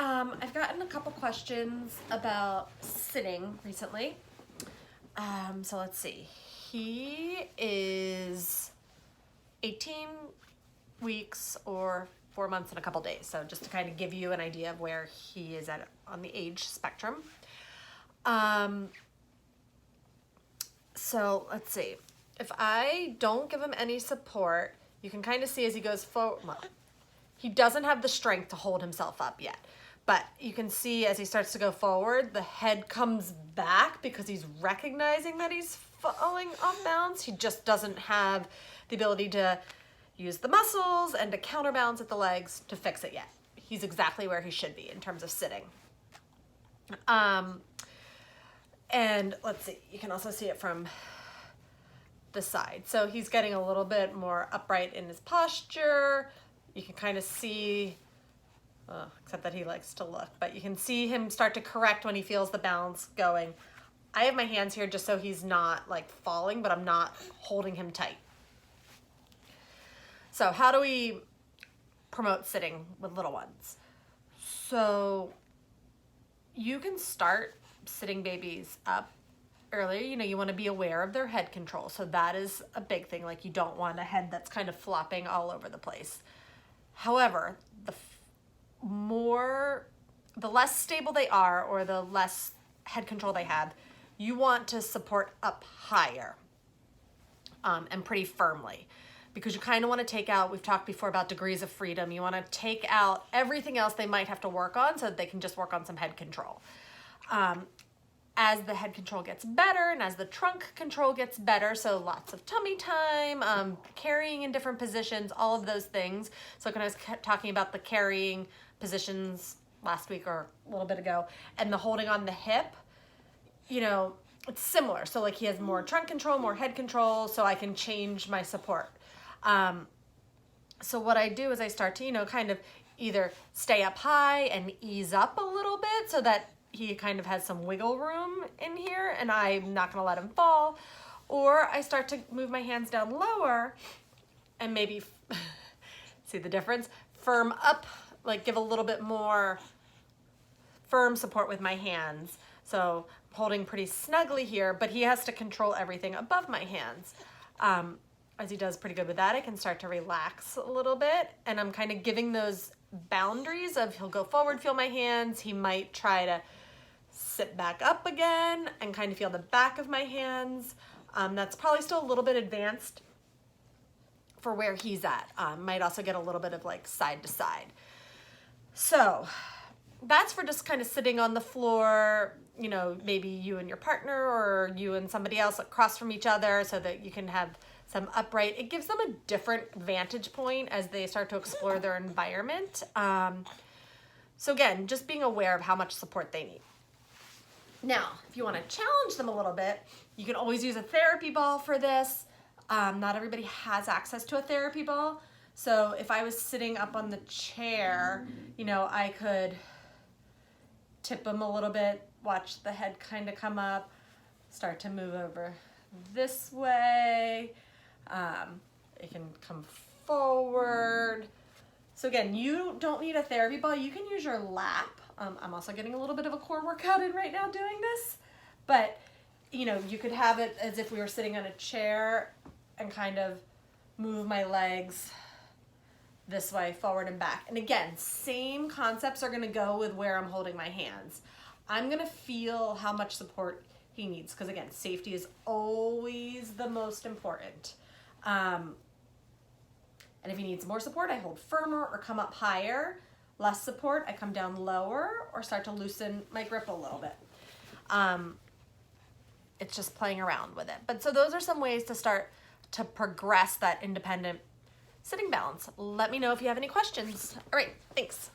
I've gotten a couple questions about sitting recently. So let's see. He is 18 weeks or 4 months and a couple days. So just to kind of give you an idea of where he is at on the age spectrum. So let's see. If I don't give him any support, you can kind of see as he goes forward, well, he doesn't have the strength to hold himself up yet. But you can see as he starts to go forward, the head comes back because he's recognizing that he's falling off balance. He just doesn't have the ability to use the muscles and to counterbalance at the legs to fix it yet. He's exactly where he should be in terms of sitting. And let's see, you can also see it from the side. So he's getting a little bit more upright in his posture. You can kind of see, except that he likes to look, but you can see him start to correct when he feels the balance going. I have my hands here just so he's not like falling, but I'm not holding him tight. So how do we promote sitting with little ones? So you can start sitting babies up earlier. You know, you want to be aware of their head control. So that is a big thing. Like you don't want a head that's kind of flopping all over the place. However, the less stable they are or the less head control they have, you want to support up higher and pretty firmly, because you kind of want to take out, we've talked before about degrees of freedom. You want to take out everything else they might have to work on so that they can just work on some head control. As the head control gets better and as the trunk control gets better, so lots of tummy time, carrying in different positions, all of those things. So when I was talking about the carrying positions last week or a little bit ago, and the holding on the hip, you know, it's similar. So like he has more trunk control, more head control, so I can change my support. So what I do is I start to, you know, kind of either stay up high and ease up a little bit so that he kind of has some wiggle room in here and I'm not gonna let him fall. Or I start to move my hands down lower and maybe, see the difference? Firm up, like give a little bit more firm support with my hands. So holding pretty snugly here, but he has to control everything above my hands. As he does pretty good with that, I can start to relax a little bit, and I'm kind of giving those boundaries of he'll go forward, feel my hands, he might try to sit back up again and kind of feel the back of my hands. That's probably still a little bit advanced for where he's at. Might also get a little bit of like side to side. So that's for just kind of sitting on the floor, you know, maybe you and your partner or you and somebody else across from each other so that you can have some upright. It gives them a different vantage point as they start to explore their environment. So again, just being aware of how much support they need. Now, if you want to challenge them a little bit, you can always use a therapy ball for this. Not everybody has access to a therapy ball. So if I was sitting up on the chair, you know, I could tip them a little bit, watch the head kind of come up, start to move over this way. It can come forward. So again, you don't need a therapy ball. You can use your lap. I'm also getting a little bit of a core workout in right now doing this, but you know, you could have it as if we were sitting on a chair and kind of move my legs this way, forward and back. And again, same concepts are gonna go with where I'm holding my hands. I'm gonna feel how much support he needs, because again, safety is always the most important. And if he needs more support, I hold firmer or come up higher. Less support, I come down lower or start to loosen my grip a little bit. It's just playing around with it. But so those are some ways to start to progress that independent sitting balance. Let me know if you have any questions. All right, thanks.